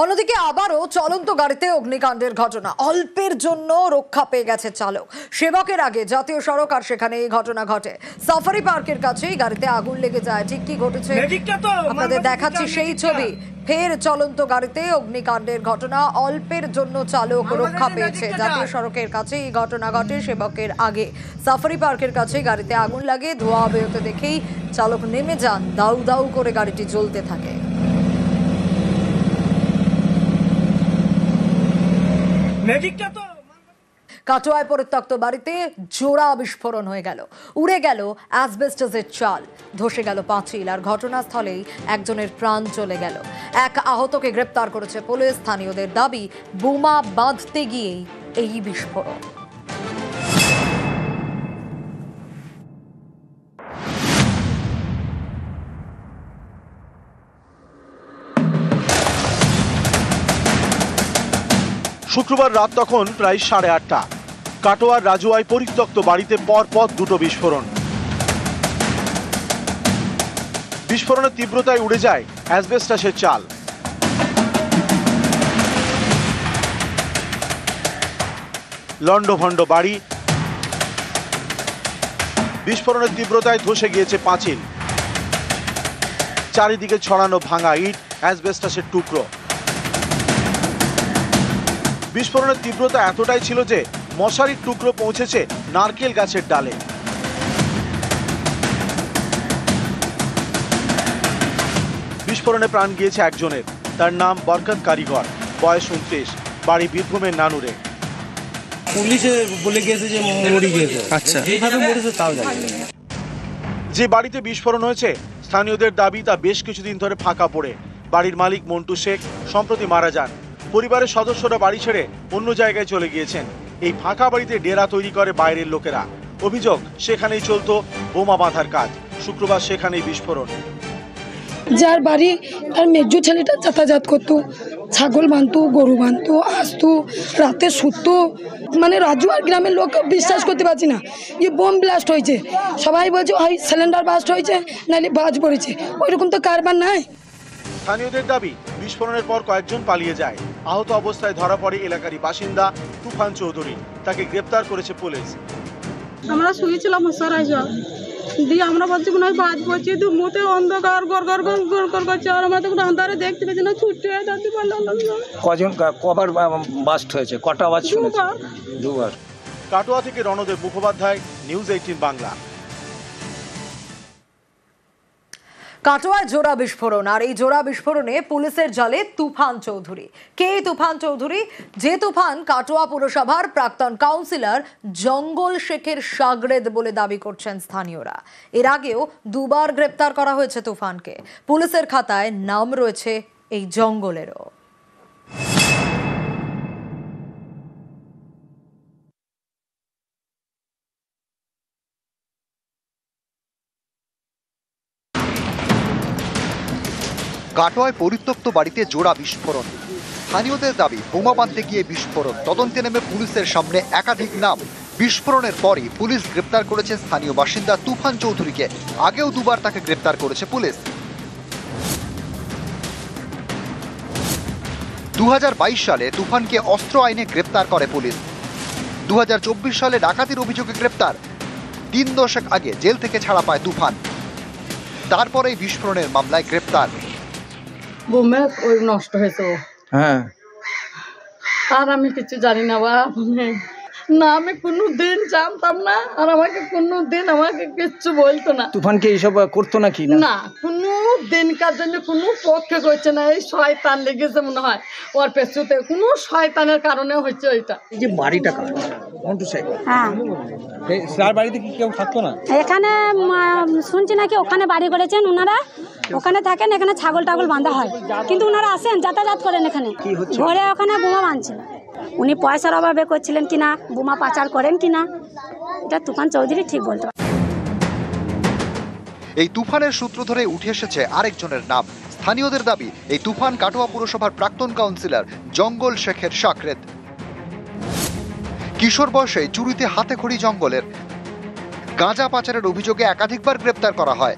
অন্যদিকে আবারও চলন্ত গাড়িতে অগ্নিকাণ্ডের ঘটনা। অল্পের জন্য রক্ষা পেয়ে গেছে চালক। সেবকের আগে জাতীয় সড়ক আর সেখানে এই ঘটনা ঘটে। সাফারি পার্কের কাছেই গাড়িতে আগুন লেগে যায়। ঠিক কি ঘটেছে আপনাদের দেখাচ্ছি সেই ছবি। ফের চলন্ত গাড়িতে অগ্নিকাণ্ডের ঘটনা। অল্পের জন্য চালক রক্ষা পেয়েছে। জাতীয় সড়কের কাছে এই ঘটনা ঘটে। সেবকের আগে সাফারি পার্কের কাছে গাড়িতে আগুন লাগে। ধোঁয়া বেরোতে দেখেই চালক নেমে যান। দাউ দাউ করে গাড়িটি জ্বলতে থাকে। কাটোয়ায় পরিত্যক্ত বাড়িতে জোড়া বিস্ফোরণ হয়ে গেল। উড়ে গেল অ্যাসবেস্টসের চাল, ধসে গেল পাঁচিল, আর ঘটনাস্থলেই একজনের প্রাণ চলে গেল। এক আহতকে গ্রেপ্তার করেছে পুলিশ। স্থানীয়দের দাবি, বোমা বাঁধতে গিয়েই এই বিস্ফোরণ। শুক্রবার রাত তখন প্রায় 8:30। কাটোয়ার রাজুয়ায় পরিত্যক্ত বাড়িতে পরপর দুটো বিস্ফোরণ। বিস্ফোরণের তীব্রতায় উড়ে যায় অ্যাসবেস্টসের চাল। লন্ডভন্ড বাড়ি। বিস্ফোরণের তীব্রতায় ধসে গিয়েছে পাঁচিল। চারিদিকে ছড়ানো ভাঙা ইট, অ্যাসবেস্টসের টুকরো। বিস্ফোরণের তীব্রতা এতটাই ছিল যে মশারির টুকরো পৌঁছেছে নারকেল গাছের ডালে। বিস্ফোরণে প্রাণ গিয়েছে একজনের। তার নাম বরকত কারিগর, বয়স 29, বাড়ি বীরভূমের নানুরে। পুলিশে বলে গিয়েছে যে মরে গিয়েছে। আচ্ছা, এইভাবে মরেছে তাও জানি না। যে বাড়িতে বিস্ফোরণ হয়েছে, স্থানীয়দের দাবি তা বেশ কিছুদিন ধরে ফাঁকা পড়ে। বাড়ির মালিক মন্টু শেখ সম্প্রতি মারা যান। পরিবারের সদস্যরা বাড়ি ছেড়ে অন্য জায়গায় চলে গিয়েছেন। এই ফাঁকা বাড়িতে ডেরা তৈরি করে বাইরের লোকেরা। অভিযোগ, সেখানেই চলতো বোমা বাঁধার কাজ। শুক্রবার সেখানেই বিস্ফোরণ। যার বাড়ি তার মেজো ছেলেটা যাতায়াত করতো, ছাগল বাঁধতো, গরু বাঁধতো, আসতো, রাতে শুতো। মানে রাজুয়ার গ্রামের লোক বিশ্বাস করতে পারছি না যে বোম ব্লাস্ট হয়েছে। সবাই বলছে হয় সিলিন্ডার ব্লাস্ট হয়েছে, নাহলে বাজ পড়েছে। ওইরকম তো কারবার নাই। স্থানীয়দের দাবি, বিস্ফোরণের পর কয়েকজন পালিয়ে যায়। আহত অবস্থায় ধরা পড়ে এলাকারই বাসিন্দা তুফান চৌধুরী। তাকে গ্রেপ্তার করেছে পুলিশ। আমরা শুয়েছিলাম মশারাই জল দিয়ে, আমরা বলছি মনে হয় বাজ পড়ছে, দু মুখে অন্ধকার গড় গড় গড় গড় গড় করছে। আর আমরা তখন আন্ধারে দেখতে পেয়েছি না, ছুটে যাতে পারলাম না। কজন কবার বাস্ট হয়েছে? কটা আওয়াজ শুনেছে? দুবার। কাটোয়া থেকে রণদেব মুখোপাধ্যায়, নিউজ 18 বাংলা। কাটোয়ায় জোড়া বিস্ফোরণ, আর এই জোড়া বিস্ফোরণে পুলিশের জালে তুফান চৌধুরী। কে তুফান চৌধুরী? যে তুফান কাটোয়া পুরসভার প্রাক্তন কাউন্সিলর জঙ্গল শেখের শাগরেদ বলে দাবি করছেন স্থানীয়রা। এর আগেও দুবার গ্রেপ্তার করা হয়েছে তুফানকে। পুলিশের খাতায় নাম রয়েছে এই জঙ্গলেরও। কাটোয়ায় পরিত্যক্ত বাড়িতে জোড়া বিস্ফোরণ। স্থানীয়দের দাবি, বোমা বাঁধতে গিয়ে বিস্ফোরণ। তদন্তে নেমে পুলিশের সামনে একাধিক নাম। বিস্ফোরণের পরই পুলিশ গ্রেপ্তার করেছে স্থানীয় বাসিন্দা তুফান চৌধুরীকে। আগেও দুবার তাকে গ্রেপ্তার করেছে পুলিশ। 2022 সালে তুফানকে অস্ত্র আইনে গ্রেপ্তার করে পুলিশ। 2024 সালে ডাকাতির অভিযোগে গ্রেপ্তার। 3 দশক আগে জেল থেকে ছাড়া পায় তুফান। তারপরেই বিস্ফোরণের মামলায় গ্রেপ্তার। বোমে ওই নষ্ট হয়েছে। হ্যাঁ, আর আমি কিছু জানি না না, আমি কোনো দিন জানতাম না। আর আমাকে কোনো দিন আমাকে কিচ্ছু বলতো না। তুফানকে এইসব করতো নাকি? না, কোনো দিনকার জন্য কোনো পক্ষে করছে না। এই শয়তান লেগেছে মনে হয় ওর পেছুতে, কোনো শয়তানের কারণে হচ্ছে ওইটা। এই যে বাড়িটা কার? মন্টু শেখ। হ্যাঁ, স্যার বাড়িতে কি কেউ থাকতো না? এখানে শুনছি নাকি ওখানে বাড়ি করেছেন ওনারা, ওখানে থাকেন। এখানে ছাগল টাগল বাঁধা হয়, কিন্তু ওনারা আসেন, যাতায়াত করেন এখানে। ঘরে ওখানে বোমা বাঁধছিল। উনি পয়সার অভাবে করছিলেন কিনা, বোমা পাচার করেন কিনা, এটা তুফান চৌধুরী ঠিক বলতে পারে। এই তুফানের সূত্র ধরে উঠে এসেছে আরেকজনের নাম। স্থানীয়দের দাবি, এই তুফান কাটোয়া পুরসভার প্রাক্তন কাউন্সিলর জঙ্গল শেখের শাগরেদ। কিশোর বয়সে চুরিতে হাতে খড়ি জঙ্গলের। গাঁজা পাচারের অভিযোগে একাধিকবার গ্রেপ্তার করা হয়।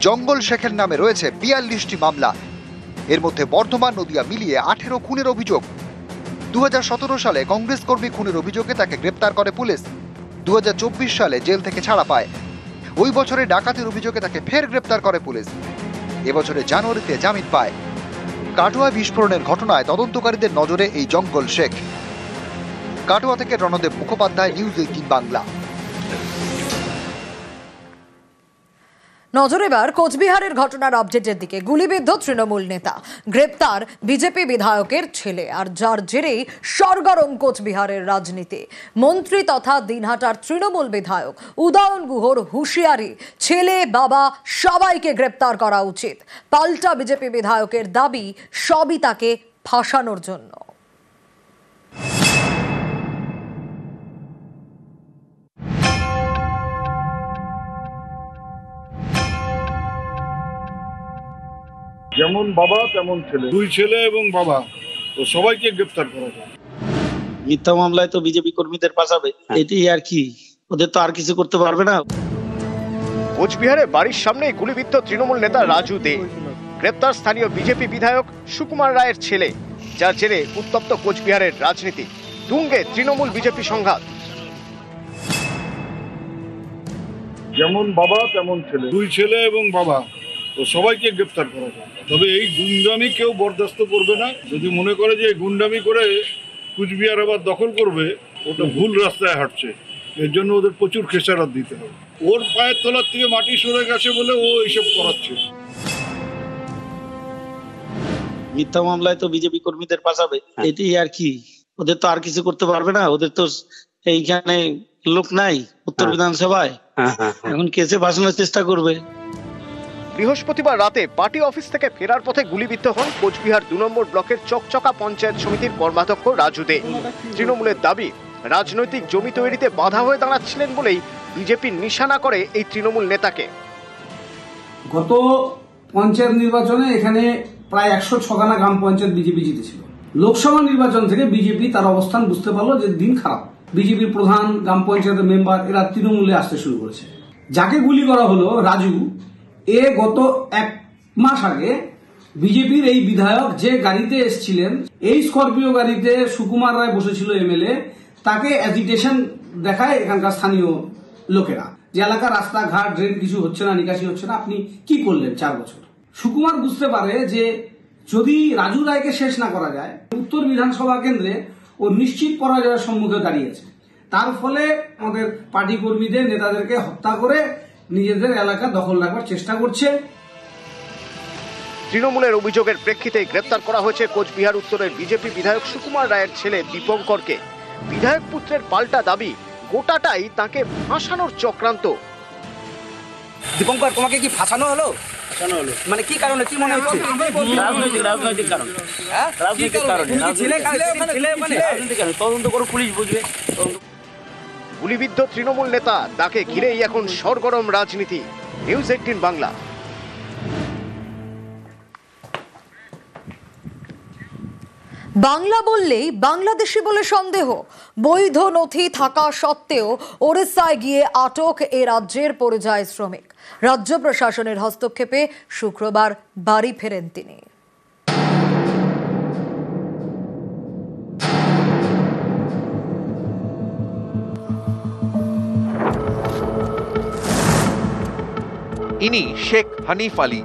জঙ্গল শেখের নামে রয়েছে 42টি মামলা। এর মধ্যে বর্ধমান, নদিয়া মিলিয়ে 18 খুনের অভিযোগ। 2017 সালে কংগ্রেস কর্মী খুনের অভিযোগে তাকে গ্রেপ্তার করে পুলিশ। 2024 সালে জেল থেকে ছাড়া পায়। ওই বছরে ডাকাতির অভিযোগে তাকে ফের গ্রেপ্তার করে পুলিশ। এবছরে জানুয়ারিতে জামিন পায়। কাটোয়া বিস্ফোরণের ঘটনায় তদন্তকারীদের নজরে এই জঙ্গল শেখ। কাটোয়া থেকে রণদেব মুখোপাধ্যায়, নিউজ 18 বাংলা। নজর এবার কোচবিহারের ঘটনার আপডেটের দিকে। গুলিবিদ্ধ তৃণমূল নেতা, গ্রেপ্তার বিজেপি বিধায়কের ছেলে, আর যার জেরেই সরগরম কোচবিহারের রাজনীতি। মন্ত্রী তথা দিনহাটার তৃণমূল বিধায়ক উদয়ন গুহর হুঁশিয়ারি, ছেলে বাবা সবাইকে গ্রেপ্তার করা উচিত। পাল্টা বিজেপি বিধায়কের দাবি, সবই তাকে ফাঁসানোর জন্য। যেমন বাবা তেমন ছেলে, দুই ছেলে এবং বাবা, তো সবাইকে গ্রেপ্তার করা যায়। মিথ্যা মামলায় তো বিজেপি কর্মীদের ফাঁসাবে, এটাই আর কি, ওদের তো আর কিছু করতে পারবে না। কোচবিহারে বাড়ির সামনেই গুলিবিদ্ধ তৃণমূল নেতা রাজু দে। গ্রেপ্তার স্থানীয় বিজেপি বিধায়ক সুকুমার রায়ের ছেলে, যার জেরে উত্তপ্ত কোচবিহারের রাজনীতি। তুঙ্গে তৃণমূল বিজেপি সংঘাত। যেমন বাবা তেমন ছেলে, দুই ছেলে এবং বাবা, তো সবাইকে গ্রেপ্তার করা যায়। তবে এই গুন্ডামি কেউ বরদাস্ত করবে না। যদি মনে করে যে গুন্ডামি করে কুচবিহার আবার দখল করবে, ওটা ভুল রাস্তায় হাঁটছে। এর জন্য ওদের প্রচুর খেসারত দিতে হবে। ওর পায়ের তলার থেকে মাটি সরে গেছে বলে ও এইসব করাচ্ছে। মিথ্যা মামলায় তো বিজেপি কর্মীদের ফাঁসাবে, এটাই আর কি, ওদের তো আর কিছু করতে পারবে না। ওদের তো এইখানে লোক নাই উত্তর বিধানসভায়, এখন কেসে ফাঁসানোর চেষ্টা করবে। বৃহস্পতিবার রাতে পার্টি অফিস থেকে ফেরার পথে গুলিবিদ্ধ হন কোচবিহার 2 নম্বর ব্লকের চকচকা পঞ্চায়েত সমিতির কর্মাধ্যক্ষ রাজু দে। তৃণমূলের দাবি, রাজনৈতিক জমি তৈরিতে বাধা হয়ে দাঁড়াচ্ছিলেন বলেই বিজেপির নিশানা করে এই তৃণমূল নেতাকে। গত পঞ্চায়েত নির্বাচনে এখানে প্রায় 106খানা গ্রাম পঞ্চায়েত বিজেপি জিতেছিল। লোকসভা নির্বাচন থেকে বিজেপি তার অবস্থান বুঝতে পারলো যে দিন খারাপ। বিজেপির প্রধান, গ্রাম পঞ্চায়েতের মেম্বার এরা তৃণমূলে আসতে শুরু করেছে। যাকে গুলি করা হলো রাজু, এ গত 1 মাস আগে বিজেপির এই বিধায়ক যে গাড়িতে এসেছিলেন, এই স্করপিও গাড়িতে সুকুমার রায় বসেছিল এমএলএ, তাকে অ্যাজিটেশন দেখায় এখানকার স্থানীয় লোকেরা, যে এলাকার রাস্তাঘাট, ড্রেন কিছু হচ্ছে না, নিকাশি হচ্ছে না, আপনি কি করলেন 4 বছর। সুকুমার বুঝতে পারে যে যদি রাজু রায়কে শেষ না করা যায়, উত্তর বিধানসভা কেন্দ্রে ও নিশ্চিত পরাজয়ের সম্মুখে দাঁড়িয়েছে। তার ফলে আমাদের পার্টি কর্মীদের, নেতাদেরকে হত্যা করে নিজেদের এলাকা দখল রাখবার চেষ্টা করছে। তৃণমূলের অভিযোগের প্রেক্ষিতে গ্রেপ্তার করা হয়েছে কোচবিহার উত্তরের বিজেপি বিধায়ক সুকুমার রায়ের ছেলে দীপঙ্করকে। বিধায়ক পুত্রের পাল্টা দাবি, গোটাটাই তাকে ফাঁসানোর চক্রান্ত। দীপঙ্কর, তোমাকে কি ফাঁসানো হলো? মানে কি কারণে, কি মনে হচ্ছে? রাজনৈতিক কারণ। রাজনৈতিক কারণ, তদন্ত করে পুলিশ বুঝবে। গুলিবিদ্ধ তৃণমূল নেতা, তাকে ঘিরেই এখন সরগরম রাজনীতি। নিউজ 18 বাংলা। বাংলা বললেই বাংলাদেশি বলে সন্দেহ। বৈধ নথি থাকা সত্ত্বেও ওড়িশায় গিয়ে আটক এ রাজ্যের পরিযায়ী শ্রমিক। রাজ্য প্রশাসনের হস্তক্ষেপে শুক্রবার বাড়ি ফেরেন তিনি। ইনি শেখ হানিফ আলী,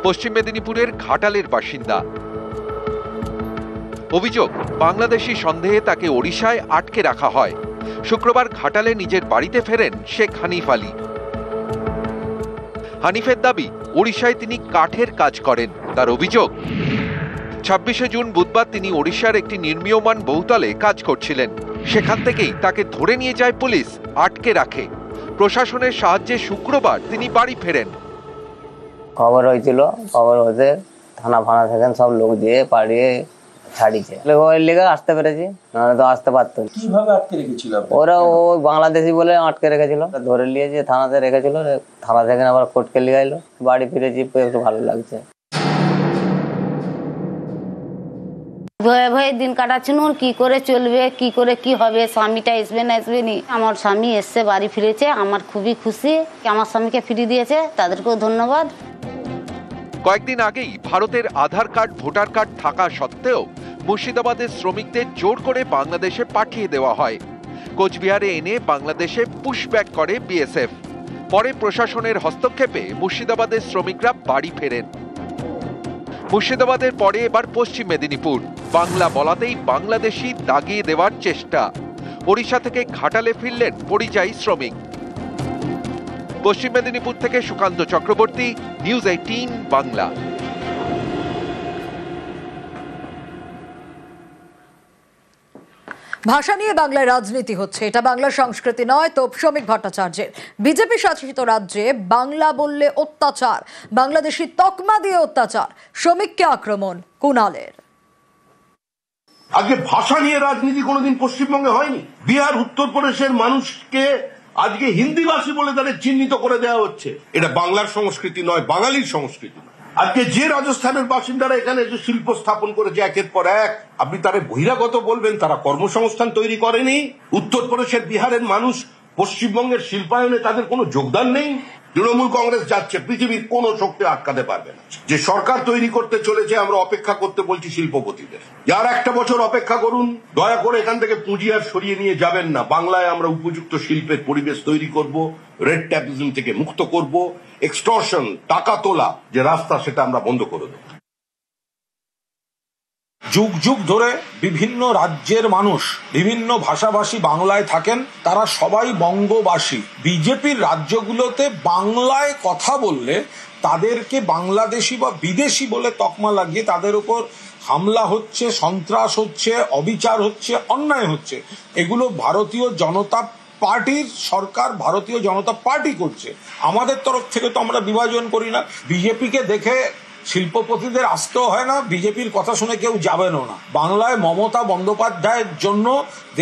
পশ্চিম মেদিনীপুরের ঘাটালের বাসিন্দা। অভিযোগ, বাংলাদেশি সন্দেহে তাকে ওড়িশায় আটকে রাখা হয়। শুক্রবার ঘাটালে নিজের বাড়িতে ফেরেন শেখ হানিফ আলী। হানিফের দাবি, ওড়িশায় তিনি কাঠের কাজ করেন। তার অভিযোগ, 26শে জুন বুধবার তিনি ওড়িশার একটি নির্মীয়মান বহুতলে কাজ করছিলেন। সেখান থেকেই তাকে ধরে নিয়ে যায় পুলিশ, আটকে রাখে। প্রশাসনের সাহায্যে শুক্রবার তিনি বাড়ি ফেরেন। খবর হয়েছিল, খবর হতে থানা ফানা থেকে সব লোক দিয়ে পাড়িয়ে ছাড়িয়েছে। ওই লেগে আসতে পেরেছি, নাহলে তো আসতে পারতো। কিভাবে আটকে রেখেছিল? ওরা ওই বাংলাদেশি বলে আটকে রেখেছিল, ধরে নিয়েছে, থানাতে রেখেছিল। থানা থেকে আবার কোর্টকে লিয়ে এলো। বাড়ি ফিরেছি, একটু ভালো লাগছে। ভয়ে ভয়ে দিন কাটাচ্ছিল, কি করে চলবে, কি করে কি হবে, স্বামীটা আসবে না আসবে নি। আমার স্বামী এসছে, বাড়ি ফিরেছে, আমার খুবই খুশি। আমার স্বামীকে ফিরিয়ে দিয়েছে, তাদেরকেও ধন্যবাদ। কয়েকদিন আগেই ভারতের আধার কার্ড ভোটার কার্ড থাকা সত্ত্বেও মুর্শিদাবাদের শ্রমিকদের জোর করে বাংলাদেশে পাঠিয়ে দেওয়া হয়। কোচবিহারে এনে বাংলাদেশে পুশব্যাক করে বিএসএফ। পরে প্রশাসনের হস্তক্ষেপে মুর্শিদাবাদের শ্রমিকরা বাড়ি ফেরেন। মুর্শিদাবাদের পরে এবার পশ্চিম মেদিনীপুর। বাংলা বলাতেই বাংলাদেশি দাগিয়ে দেওয়ার চেষ্টা। ওড়িশা থেকে ঘাটালে ফিরলেন পরিযায়ী শ্রমিক। পশ্চিম মেদিনীপুর থেকে সুকান্ত চক্রবর্তী, নিউজ 18 বাংলা। ভাষা নিয়ে বাংলায় রাজনীতি হচ্ছে, এটা বাংলা সংস্কৃতি নয়। তো শ্রমিক ভট্টাচার্যের বিজেপি শাসিত রাজ্যে বাংলা বললে অত্যাচার, বাংলাদেশি তকমা দিয়ে অত্যাচার, শ্রমিককে আক্রমণ কুণালের। আজকে ভাষা নিয়ে রাজনীতি কোনোদিন পশ্চিমবঙ্গে হয়নি। বিহার উত্তরপ্রদেশের মানুষকে আজকে হিন্দিভাষী বলে তাদের চিহ্নিত করে দেওয়া হচ্ছে। এটা বাংলার সংস্কৃতি নয়, বাঙালির সংস্কৃতি। আজকে যে রাজস্থানের বাসিন্দারা এখানে যে শিল্প স্থাপন করেছে একের পর এক, আপনি তারা বহিরাগত বলবেন, তারা কর্মসংস্থান তৈরি করেনি। উত্তরপ্রদেশের বিহারের মানুষ পশ্চিমবঙ্গের শিল্পায়নে তাদের কোনো যোগদান নেই। তৃণমূল কংগ্রেস যাচ্ছে, পৃথিবীর কোনো শক্তি আটকাতে পারবে না। যে সরকার তৈরি করতে চলেছে, আমরা অপেক্ষা করতে বলছি শিল্পপতিদের। যার একটা বছর অপেক্ষা করুন, দয়া করে এখান থেকে পুঁজি আর সরিয়ে নিয়ে যাবেন না। বাংলায় আমরা উপযুক্ত শিল্পের পরিবেশ তৈরি করব, রেড ট্যাপিজম থেকে মুক্ত করব, এক্সটর্শন, টাকা তোলা যে রাস্তা সেটা আমরা বন্ধ করে দেব। যুগ যুগ ধরে বিভিন্ন রাজ্যের মানুষ, বিভিন্ন ভাষাভাষী বাংলায় থাকেন, তারা সবাই বঙ্গবাসী। বিজেপির রাজ্যগুলোতে বাংলায় কথা বললে তাদেরকে বাংলাদেশি বা বিদেশি বলে তকমা লাগিয়ে তাদের উপর হামলা হচ্ছে, সন্ত্রাস হচ্ছে, অবিচার হচ্ছে, অন্যায় হচ্ছে। এগুলো ভারতীয় জনতা পার্টির সরকার, ভারতীয় জনতা পার্টি করছে। আমাদের তরফ থেকে তো আমরা বিভাজন করি না। বিজেপিকে দেখে শিল্পপতিদের আসতেও হয় না, বিজেপির কথা শুনে কেউ যাবেনও না। বাংলায় মমতা বন্দ্যোপাধ্যায়ের জন্য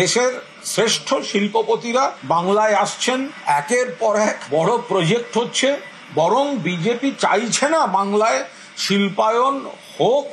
দেশের শ্রেষ্ঠ শিল্পপতিরা বাংলায় আসছেন। একের পর এক বড় প্রজেক্ট হচ্ছে। বরং বিজেপি চাইছে না বাংলায় শিল্পায়ন হোক,